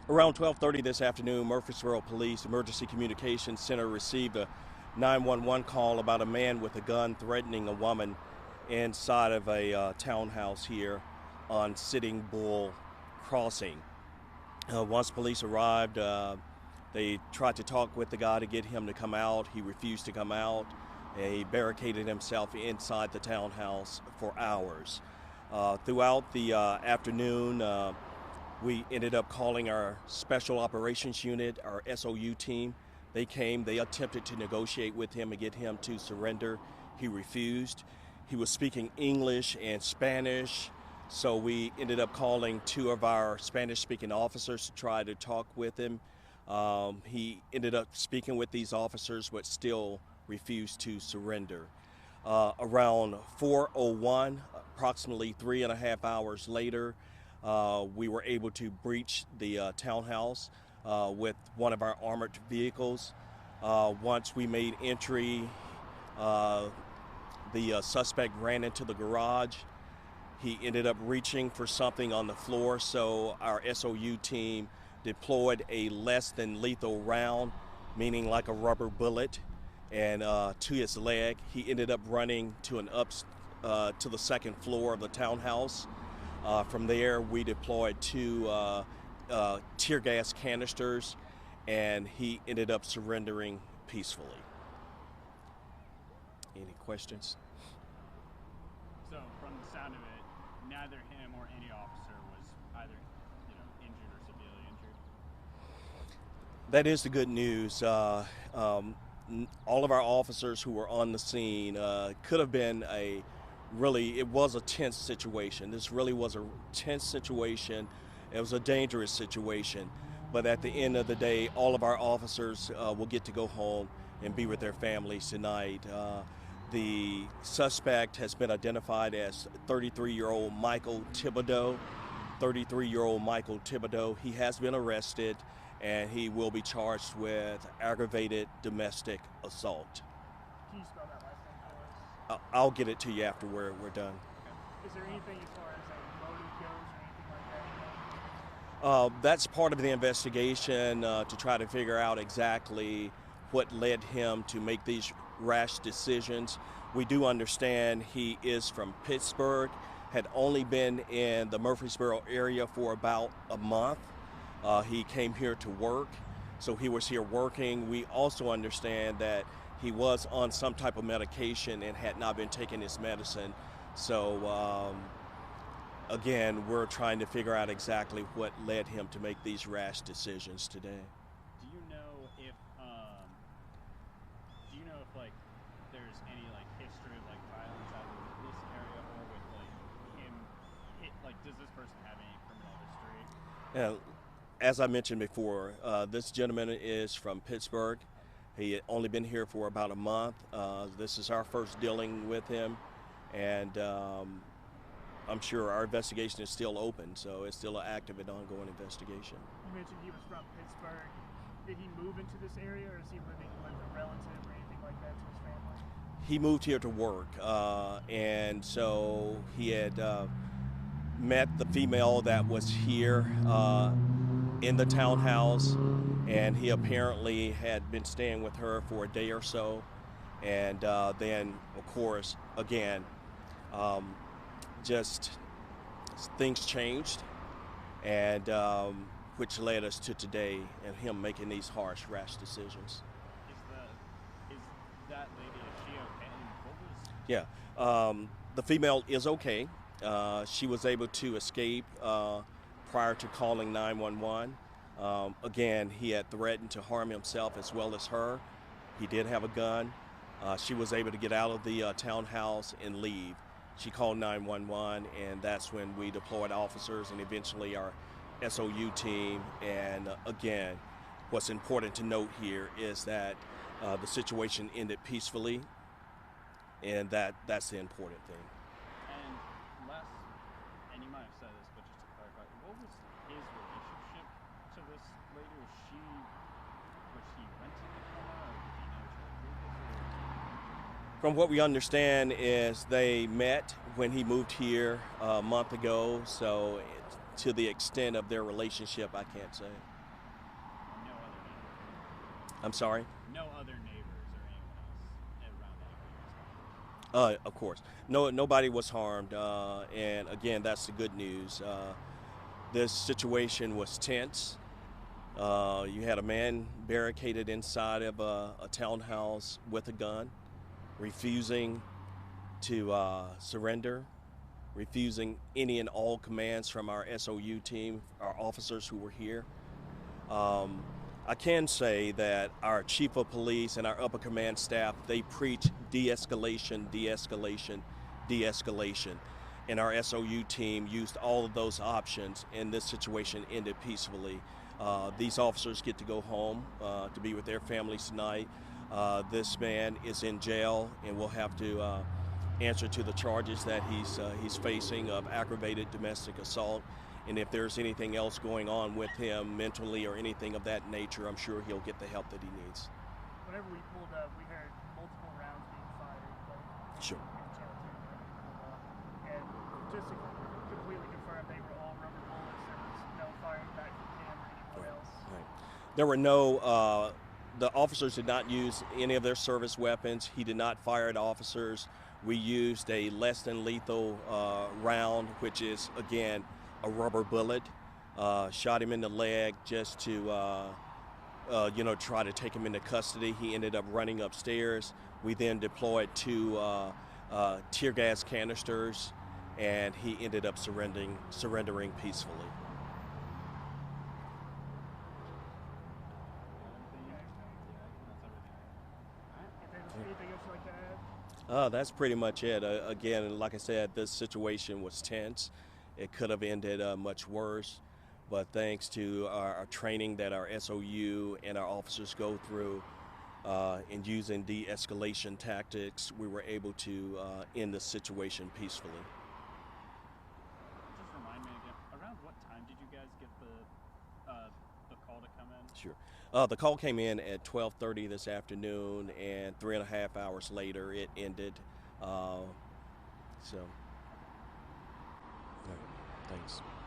Around 12:30 this afternoon, Murfreesboro Police Emergency Communications Center received a 911 call about a man with a gun threatening a woman inside of a townhouse here on Sitting Bull Crossing. Once police arrived, they tried to talk with the guy to get him to come out. He refused to come out. He barricaded himself inside the townhouse for hours. Throughout the afternoon, we ended up calling our Special Operations Unit, our SOU team. They came, they attempted to negotiate with him and get him to surrender. He refused. He was speaking English and Spanish, so we ended up calling two of our Spanish-speaking officers to try to talk with him. He ended up speaking with these officers, but still refused to surrender. Around 4:01, approximately 3.5 hours later, we were able to breach the townhouse with one of our armored vehicles. Once we made entry, the suspect ran into the garage. He ended up reaching for something on the floor, so our SOU team deployed a less than lethal round, meaning like a rubber bullet, and to his leg. He ended up running to to the second floor of the townhouse. From there, we deployed two tear gas canisters, and he ended up surrendering peacefully. Any questions? So, from the sound of it, neither him or any officer was either, injured or severely injured. That is the good news. All of our officers who were on the scene could have been it was a tense situation. This really was a tense situation. It was a dangerous situation. But at the end of the day, all of our officers will get to go home and be with their families tonight. The suspect has been identified as 33-year-old Michael Thibodeau. 33-year-old Michael Thibodeau. He has been arrested, and he will be charged with aggravated domestic assault. Can you spell that last name for us? I'll get it to you after we're done. Is there anything as far as like motive goes or anything like that? That's part of the investigation to try to figure out exactly what led him to make these rash decisions. We do understand he is from Pittsburgh, had only been in the Murfreesboro area for about a month. He came here to work, so he was here working. We also understand that he was on some type of medication and had not been taking his medicine. So again, we're trying to figure out exactly what led him to make these rash decisions today. Do you know if like there's any like history of like violence out of this area, or with like him does this person have any criminal history? As I mentioned before, this gentleman is from Pittsburgh. He had only been here for about a month. This is our first dealing with him, and I'm sure our investigation is still open, so it's still an active and ongoing investigation. You mentioned he was from Pittsburgh. Did he move into this area, or is he living with a relative or anything like that to his family? He moved here to work, and so he had met the female that was here in the townhouse, and he apparently had been staying with her for a day or so, and then, of course, again, just things changed, and which led us to today and him making these harsh, rash decisions. Is that lady, is she okay? Yeah, the female is okay. She was able to escape prior to calling 911. Again, he had threatened to harm himself as well as her. He did have a gun. She was able to get out of the townhouse and leave. She called 911, and that's when we deployed officers and eventually our SOU team. And again, what's important to note here is that the situation ended peacefully, and that's the important thing. And you might have said this, but just to clarify, what was his relationship to this lady? Was she renting it from her, or did he know each other previously? From what we understand is they met when he moved here a month ago, so to the extent of their relationship, I can't say. I'm sorry? No other neighbors or anyone else around that area was harmed. Of course. No, nobody was harmed. And again, that's the good news. This situation was tense. You had a man barricaded inside of a townhouse with a gun, refusing to surrender, refusing any and all commands from our SOU team, our officers who were here. I can say that our chief of police and our upper command staff, they preach de-escalation, de-escalation, de-escalation. And our SOU team used all of those options, and this situation ended peacefully. These officers get to go home to be with their families tonight. This man is in jail and will have to answer to the charges that he's facing of aggravated domestic assault. And if there's anything else going on with him mentally or anything of that nature, I'm sure he'll get the help that he needs. Whenever we pulled up, we heard multiple rounds being fired. Like, Sure. and just to completely confirm, they were all rubber bullets. There was no firing back from him or anyone else. Right. There were no, the officers did not use any of their service weapons. He did not fire at officers. We used a less than lethal round, which is, again, a rubber bullet. Shot him in the leg just to, try to take him into custody. He ended up running upstairs. We then deployed 2 tear gas canisters, and he ended up surrendering peacefully. Anything else you'd like to add? That's pretty much it. Again, like I said, this situation was tense. It could have ended much worse, but thanks to our training that our SOU and our officers go through in using de-escalation tactics, we were able to end the situation peacefully. Just remind me again, around what time did you guys get the call to come in? Sure. The call came in at 12:30 this afternoon, and 3.5 hours later it ended. So, thanks.